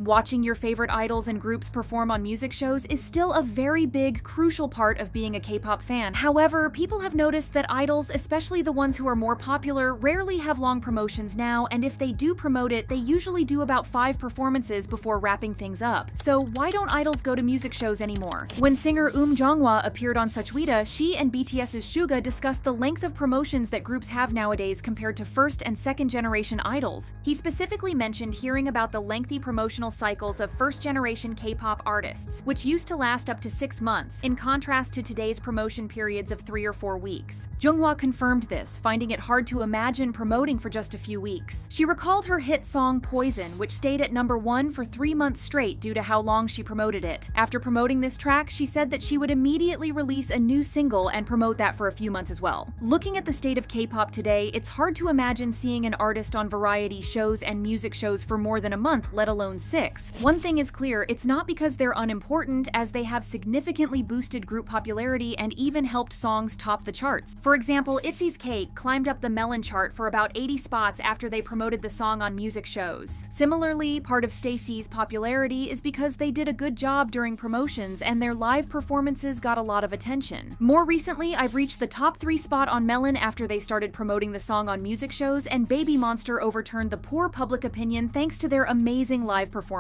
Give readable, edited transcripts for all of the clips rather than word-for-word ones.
Watching your favorite idols and groups perform on music shows is still a very big, crucial part of being a K-pop fan. However, people have noticed that idols, especially the ones who are more popular, rarely have long promotions now, and if they do promote it, they usually do about 5 performances before wrapping things up. So why don't idols go to music shows anymore? When singer Jong-hwa appeared on Suchwita, she and BTS's Suga discussed the length of promotions that groups have nowadays compared to first and second generation idols. He specifically mentioned hearing about the lengthy promotional cycles of first generation K-pop artists, which used to last up to 6 months, in contrast to today's promotion periods of 3 or 4 weeks. Jung-hwa confirmed this, finding it hard to imagine promoting for just a few weeks. She recalled her hit song Poison, which stayed at #1 for 3 months straight due to how long she promoted it. After promoting this track, she said that she would immediately release a new single and promote that for a few months as well. Looking at the state of K-pop today, it's hard to imagine seeing an artist on variety shows and music shows for more than a month, let alone 6. One thing is clear, it's not because they're unimportant, as they have significantly boosted group popularity and even helped songs top the charts. For example, ITZY's Cake climbed up the Melon chart for about 80 spots after they promoted the song on music shows. Similarly, part of STAYC's popularity is because they did a good job during promotions and their live performances got a lot of attention. More recently, I've reached the top 3 spot on Melon after they started promoting the song on music shows, and Baby Monster overturned the poor public opinion thanks to their amazing live performances.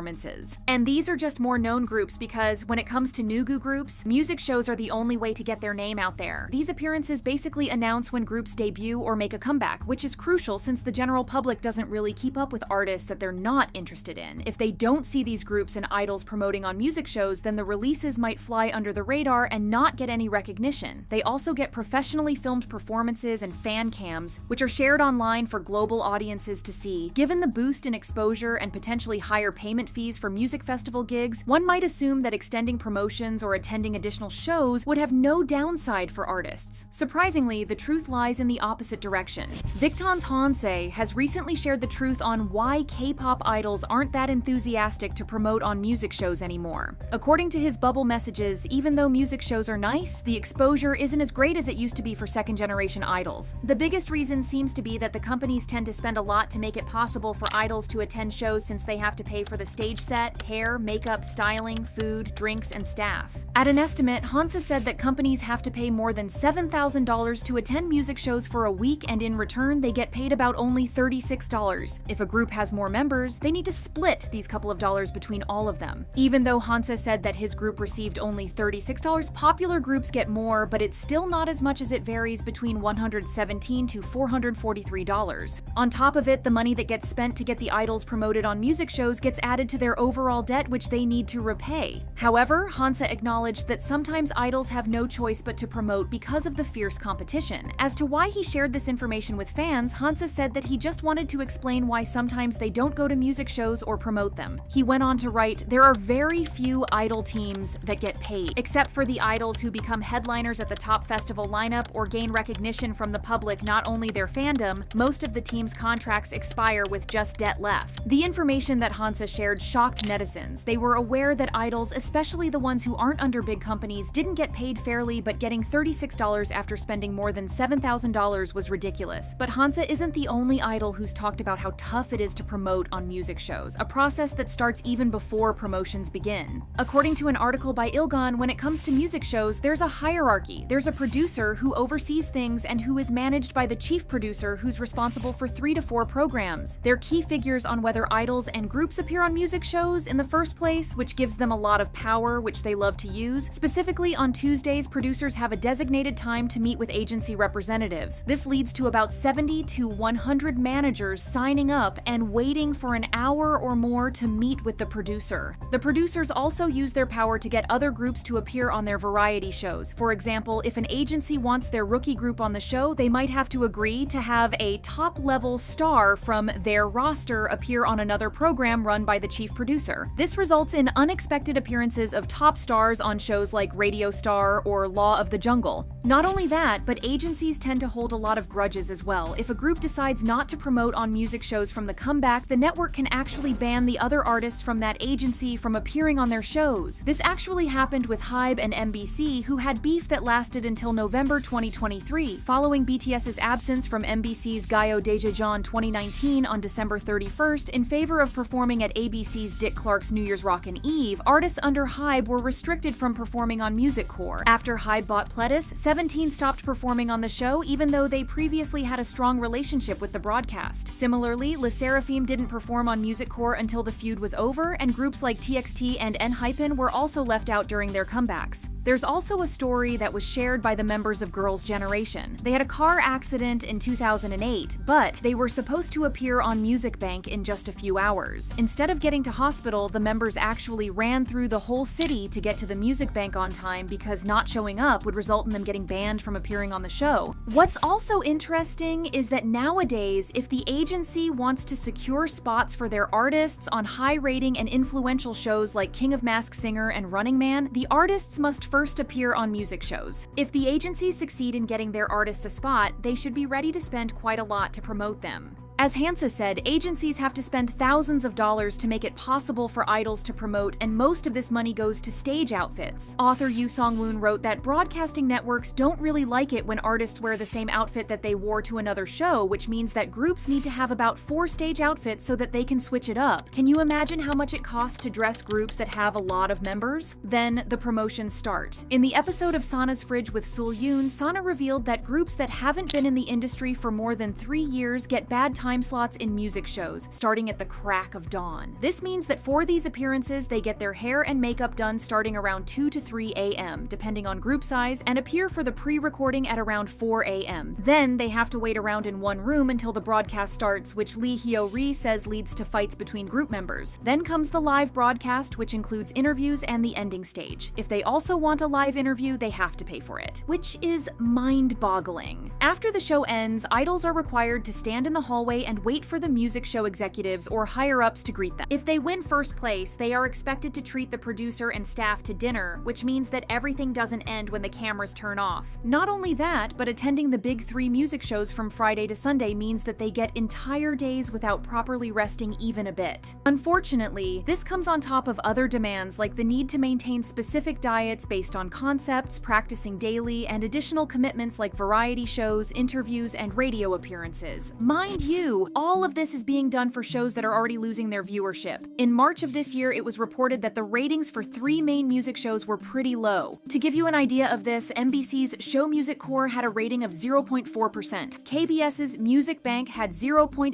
And these are just more known groups because, when it comes to Nugu groups, music shows are the only way to get their name out there. These appearances basically announce when groups debut or make a comeback, which is crucial since the general public doesn't really keep up with artists that they're not interested in. If they don't see these groups and idols promoting on music shows, then the releases might fly under the radar and not get any recognition. They also get professionally filmed performances and fan cams, which are shared online for global audiences to see. Given the boost in exposure and potentially higher payment fees for music festival gigs, one might assume that extending promotions or attending additional shows would have no downside for artists. Surprisingly, the truth lies in the opposite direction. Victon's Hanse has recently shared the truth on why K-pop idols aren't that enthusiastic to promote on music shows anymore. According to his bubble messages, even though music shows are nice, the exposure isn't as great as it used to be for second-generation idols. The biggest reason seems to be that the companies tend to spend a lot to make it possible for idols to attend shows since they have to pay for the stage set, hair, makeup, styling, food, drinks, and staff. At an estimate, Hanse said that companies have to pay more than $7,000 to attend music shows for a week, and in return, they get paid about only $36. If a group has more members, they need to split these couple of dollars between all of them. Even though Hanse said that his group received only $36, popular groups get more, but it's still not as much as it varies between $117 to $443. On top of it, the money that gets spent to get the idols promoted on music shows gets added to their overall debt, which they need to repay. However, Hanse acknowledged that sometimes idols have no choice but to promote because of the fierce competition. As to why he shared this information with fans, Hanse said that he just wanted to explain why sometimes they don't go to music shows or promote them. He went on to write, "There are very few idol teams that get paid, except for the idols who become headliners at the top festival lineup or gain recognition from the public, not only their fandom. Most of the team's contracts expire with just debt left." The information that Hanse shared shocked netizens. They were aware that idols, especially the ones who aren't under big companies, didn't get paid fairly, but getting $36 after spending more than $7,000 was ridiculous. But Hanse isn't the only idol who's talked about how tough it is to promote on music shows, a process that starts even before promotions begin. According to an article by Ilgan, when it comes to music shows, there's a hierarchy. There's a producer who oversees things and who is managed by the chief producer, who's responsible for 3 to 4 programs. They're key figures on whether idols and groups appear on music shows in the first place, which gives them a lot of power, which they love to use. Specifically, on Tuesdays, producers have a designated time to meet with agency representatives. This leads to about 70 to 100 managers signing up and waiting for an hour or more to meet with the producer. The producers also use their power to get other groups to appear on their variety shows. For example, if an agency wants their rookie group on the show, they might have to agree to have a top-level star from their roster appear on another program run by the chief producer. This results in unexpected appearances of top stars on shows like Radio Star or Law of the Jungle. Not only that, but agencies tend to hold a lot of grudges as well. If a group decides not to promote on music shows from the comeback, the network can actually ban the other artists from that agency from appearing on their shows. This actually happened with Hybe and MBC, who had beef that lasted until November 2023, following BTS's absence from MBC's Gayo Dejajon 2019 on December 31st in favor of performing at ABC's Dick Clark's New Year's Rockin' Eve. Artists under Hybe were restricted from performing on Music Core. After Hybe bought Pledis, 17 stopped performing on the show even though they previously had a strong relationship with the broadcast. Similarly, LE SSERAFIM didn't perform on Music Core until the feud was over, and groups like TXT and ENHYPEN were also left out during their comebacks. There's also a story that was shared by the members of Girls' Generation. They had a car accident in 2008, but they were supposed to appear on Music Bank in just a few hours. Instead of getting to hospital, the members actually ran through the whole city to get to the Music Bank on time because not showing up would result in them getting banned from appearing on the show. What's also interesting is that nowadays, if the agency wants to secure spots for their artists on high-rating and influential shows like King of Masked Singer and Running Man, the artists must first appear on music shows. If the agencies succeed in getting their artists a spot, they should be ready to spend quite a lot to promote them. As Hanse said, agencies have to spend thousands of dollars to make it possible for idols to promote, and most of this money goes to stage outfits. Author Yoo Song-woon wrote that broadcasting networks don't really like it when artists wear the same outfit that they wore to another show, which means that groups need to have about 4 stage outfits so that they can switch it up. Can you imagine how much it costs to dress groups that have a lot of members? Then the promotions start. In the episode of Sana's Fridge with Sul Yoon, Sana revealed that groups that haven't been in the industry for more than 3 years get bad time slots in music shows, starting at the crack of dawn. This means that for these appearances, they get their hair and makeup done starting around 2 to 3 a.m., depending on group size, and appear for the pre-recording at around 4 a.m. Then they have to wait around in one room until the broadcast starts, which Lee Hyo-ri says leads to fights between group members. Then comes the live broadcast, which includes interviews and the ending stage. If they also want a live interview, they have to pay for it, which is mind-boggling. After the show ends, idols are required to stand in the hallway and wait for the music show executives or higher-ups to greet them. If they win first place, they are expected to treat the producer and staff to dinner, which means that everything doesn't end when the cameras turn off. Not only that, but attending the big 3 music shows from Friday to Sunday means that they get entire days without properly resting even a bit. Unfortunately, this comes on top of other demands like the need to maintain specific diets based on concepts, practicing daily, and additional commitments like variety shows, interviews, and radio appearances. Mind you, all of this is being done for shows that are already losing their viewership. In March of this year, it was reported that the ratings for 3 main music shows were pretty low. To give you an idea of this, MBC's Show Music Core had a rating of 0.4%, KBS's Music Bank had 0.8%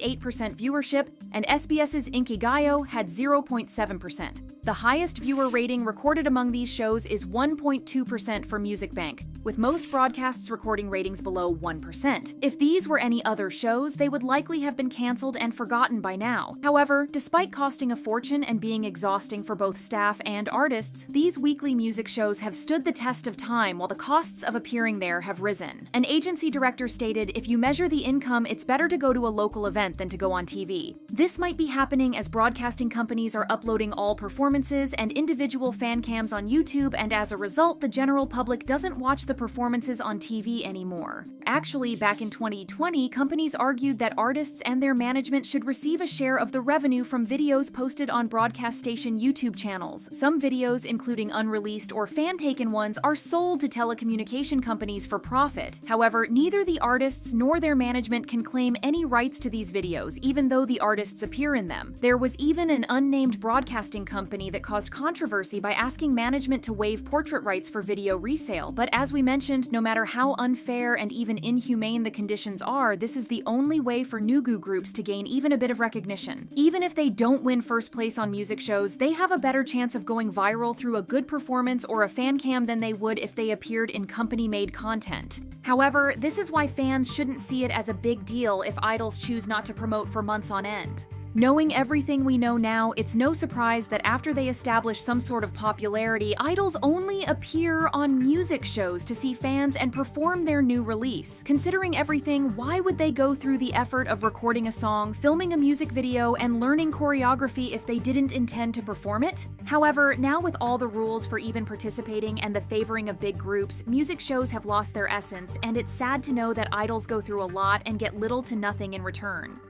viewership, and SBS's Inkigayo had 0.7%. The highest viewer rating recorded among these shows is 1.2% for Music Bank, with most broadcasts recording ratings below 1%. If these were any other shows, they would likely have been canceled and forgotten by now. However, despite costing a fortune and being exhausting for both staff and artists, these weekly music shows have stood the test of time while the costs of appearing there have risen. An agency director stated, "If you measure the income, it's better to go to a local event than to go on TV." This might be happening as broadcasting companies are uploading all performances and individual fan cams on YouTube, and as a result, the general public doesn't watch the performances on TV anymore. Actually, back in 2020, companies argued that artists and their management should receive a share of the revenue from videos posted on broadcast station YouTube channels. Some videos, including unreleased or fan-taken ones, are sold to telecommunication companies for profit. However, neither the artists nor their management can claim any rights to these videos, even though the artists appear in them. There was even an unnamed broadcasting company that caused controversy by asking management to waive portrait rights for video resale, but as we mentioned, no matter how unfair and even inhumane the conditions are, this is the only way for Nugu groups to gain even a bit of recognition. Even if they don't win first place on music shows, they have a better chance of going viral through a good performance or a fan cam than they would if they appeared in company-made content. However, this is why fans shouldn't see it as a big deal if idols choose not to promote for months on end. Knowing everything we know now, it's no surprise that after they establish some sort of popularity, idols only appear on music shows to see fans and perform their new release. Considering everything, why would they go through the effort of recording a song, filming a music video, and learning choreography if they didn't intend to perform it? However, now with all the rules for even participating and the favoring of big groups, music shows have lost their essence, and it's sad to know that idols go through a lot and get little to nothing in return.